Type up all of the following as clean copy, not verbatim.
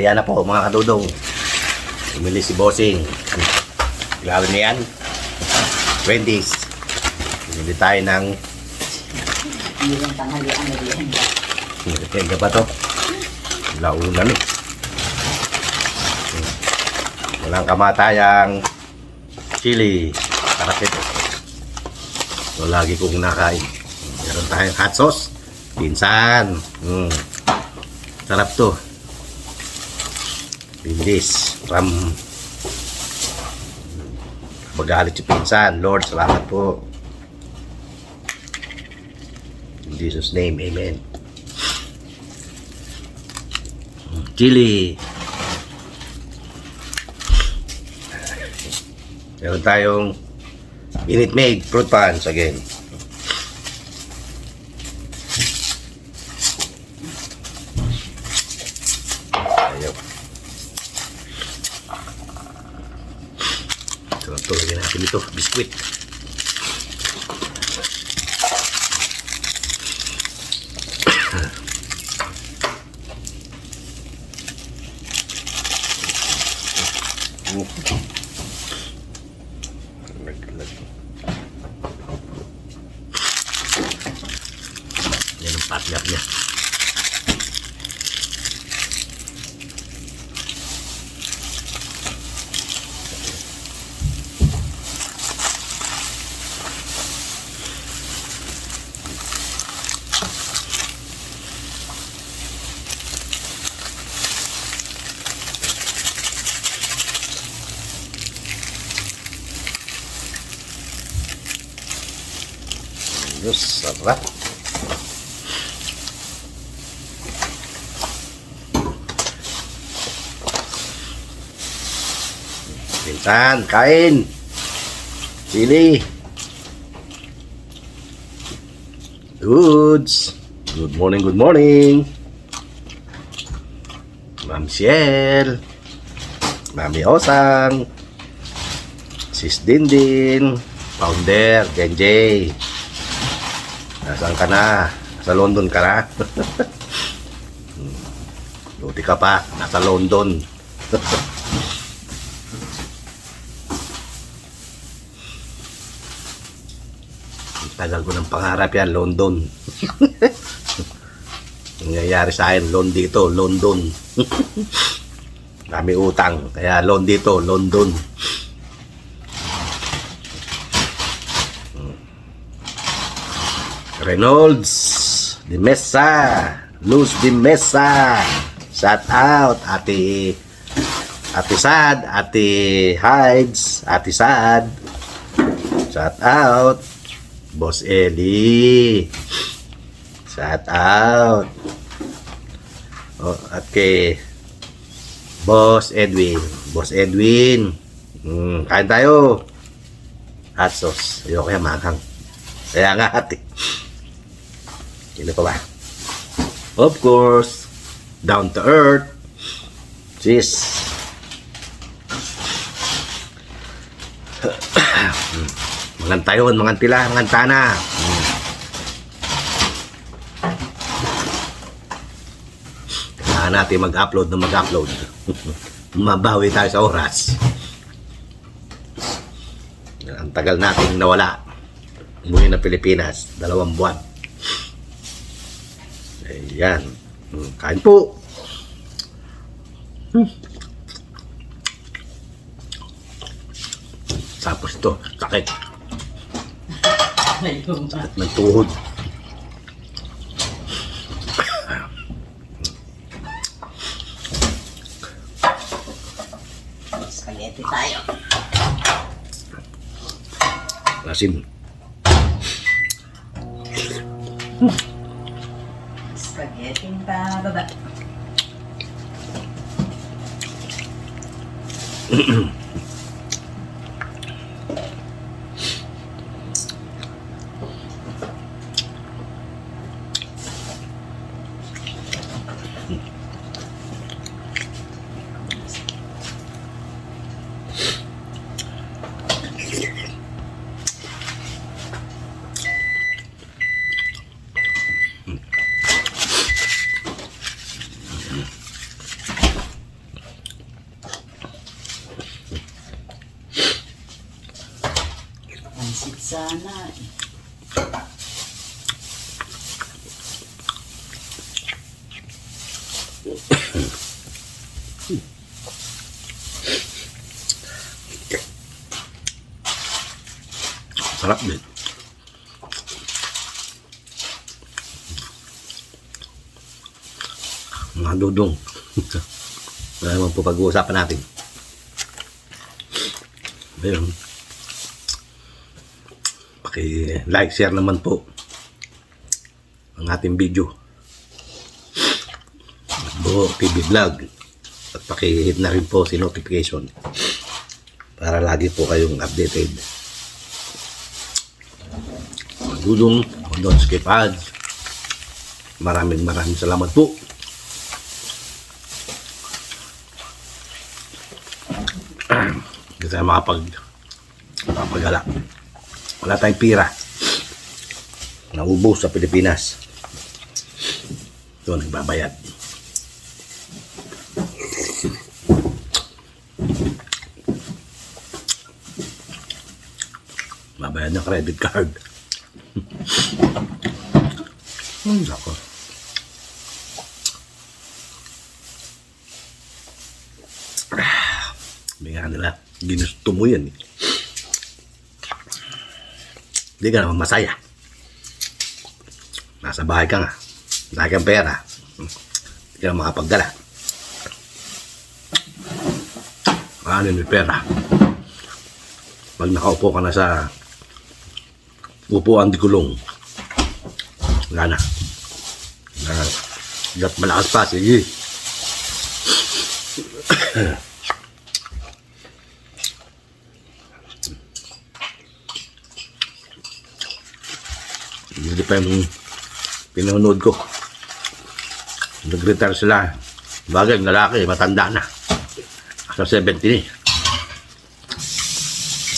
Tanghalian na po mga kadudong. Bumili si Bossing. Kilala niya yan? Wendy's. Bumili tayo ng Yung tanghalian na diyan. Tega ba to? Launan eh. Walang kamatayang chili. Sarap ito. So, lagi kong nakain. Meron tayong hot sauce. Pinsan. Sarap to. Bindis. Magalit si Pinsan. Lord, salamat po. In Jesus' name, amen. Chili. Meron tayong Minute Maid fruit punch again. Ayaw. Tulogin natin ito. Biskuit. Yan ang partner niya. Diyos, sarap. Pinsan, kain. Chili. Goods. Good morning, good morning. Ma'am Ciel. Mami Osang. Sis Dindin. Founder, Genjay. Nasaan ka na? Sa London ka na? Luti ka pa. Nasa London. Tagal ko ng pangarap yan, London. Nangyayari sa akin, loan dito, London. Kami utang, kaya loan dito, London. Reynolds Di Mesa, Luz Di Mesa, shout out Ate Sad, Ate Hides, Ate Sad, shout out Boss Eli, shout out at kay Boss Edwin, kain tayo. Hot sauce, ayoko kaya maanghang, kaya nga ate. Sino pa ba? Of course, down to earth. Cheese. Mangan tayon, mangan pila, mangan tana. Kailangan natin mag-upload na mag-upload. Mabawi tayo sa oras. Ang tagal nating nawala. Umuwi na Pilipinas, 2 buwan. Ayan. Kain po. Tapos ito, sakit. Sakit ng tuhod. Spaghetti tayo. Asim. Spaghetti pa baba. Pansit sana eh. Sarap din. Mga dudong. Ano naman po pag-uusapan natin. Ayun. Paki-like, share naman po ang ating video. Buho TV Vlog. At paki-hit na rin po si notification para lagi po kayong updated. Dudong, don't skip ads. Maraming salamat po. Hindi tayo makapagala. Wala tayong pira. Naubos sa Pilipinas. Ito, nagbabayad. Babayad ng credit card. Ako. Bigyan nila, ginusto mo yan eh. Hindi ka naman masaya. Nasa bahay ka nga. Wala kang pera. Hindi ka naman makapagdala. Ano yung pera? Pag nakaupo ka na sa upuan di kulong, wala na. Dapat malakas pa, sige. Hindi pa yung pinanood ko. Nag-retire sila. Bagay, lalaki, matanda na. Sa 70 eh.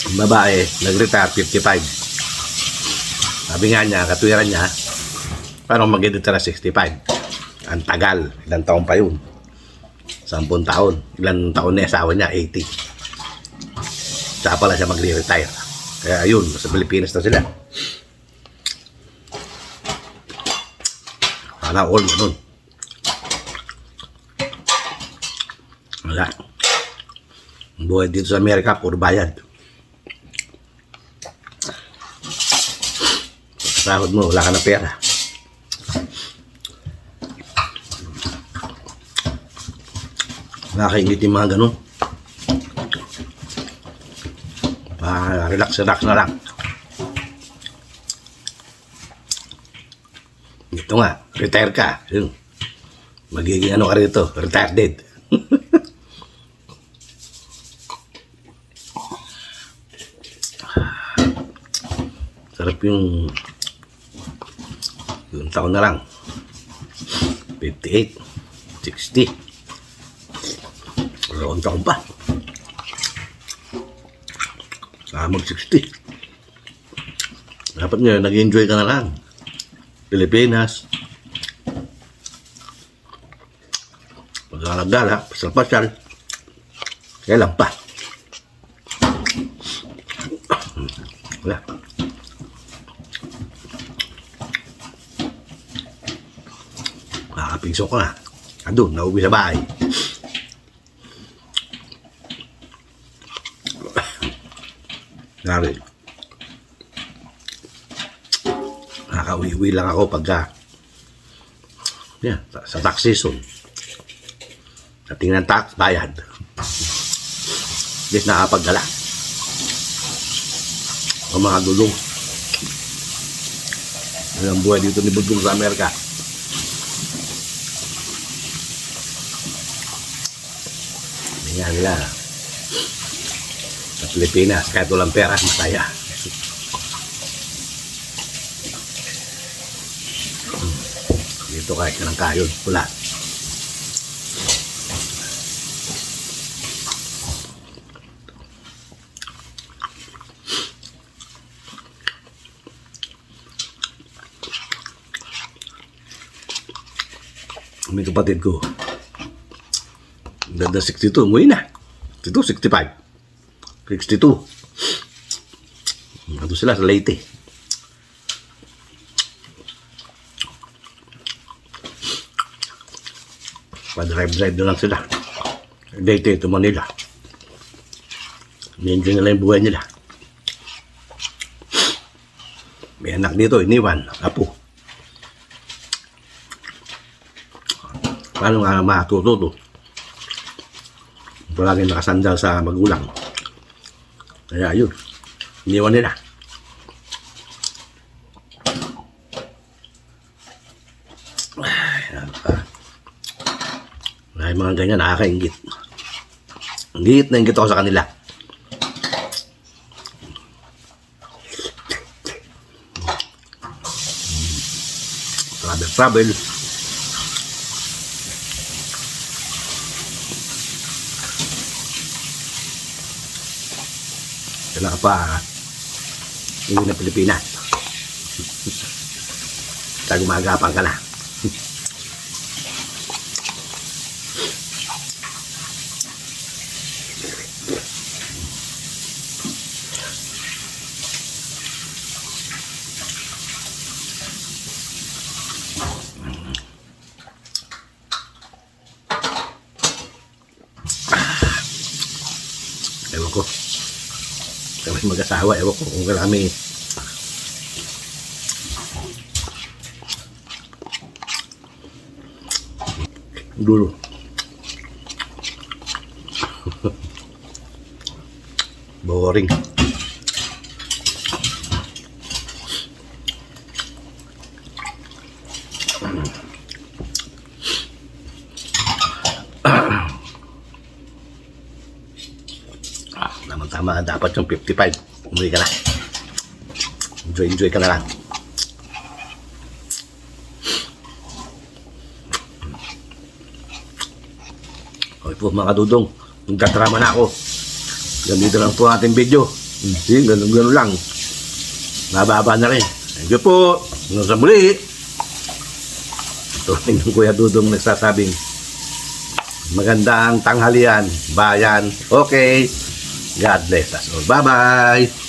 Ang babae, nag-retire 55. Sabi nga niya, katwiran niya, parang mag-edit na 65. Ang tagal. Ilang taon pa yun? 10 taon. Ilang taon na asawa niya? 80. Saka pala siya mag-retire. Kaya yun, sa Pilipinas na sila. Sana all ganun. Wala. Ang buhay dito sa Amerika, puro bayad. Sahod mo, wala ka na pera. Nakakaingit yung mga ganun. Relax na lang. Ito nga, retire ka. Yun. Magiging ano ka rito, retired dead. Sarap yung taon na lang. 58, 60. Roon taon pa. Mag-60. Dapat nga, nag-enjoy ka na lang. Pilipinas. Pag-alagala, pasal-pasal. Kaya lang pa. Wala. Makakapingso ko na. Andun, nauwi sa bahay. Narin. Nakaka-uwi lang ako pagka sa tax season. Sa tingnan tax, bayad. Hindi nakapagdala. O mga dulong. Yan ang buhay dito ni Budong sa Amerika. Yan nila. Sa Pilipinas, kahit walang pera, masaya. Dito kahit ka ng kayon, wala. May kapatid ko, ganda 62, umuwi na. 62, 65. 62. Doon sila sa Leyte. Pa-drive-drive na lang sila. Leyte to Manila. Ni-enjoy nila yung buhay nila. May anak dito, iniwan, apo. Paano nga matuto to? Palagi nakasandal sa magulang. Kaya yun, iniwan nila. Ay, mga ganyan, nakakaingit. Ingit na ingit ako sa kanila. Travel. Kailan ka pa hindi na Pilipinas. Sa gumagapan ka na. Ewan ko. Kami mag-asawa, ewan ko kung kami dulo. Boring. Tama, dapat yung 55. Umuwi ka na. Enjoy ka na lang. Okay po mga dudong, magtatrama na ako. Ganito lang po ang ating video. Hindi, ganun lang. Mababa na rin. Thank you po. Hanggang sa muli. Ito ng Kuya Dudong nagsasabing magandang tanghalian, bayan. Okay. God bless us all. Bye-bye.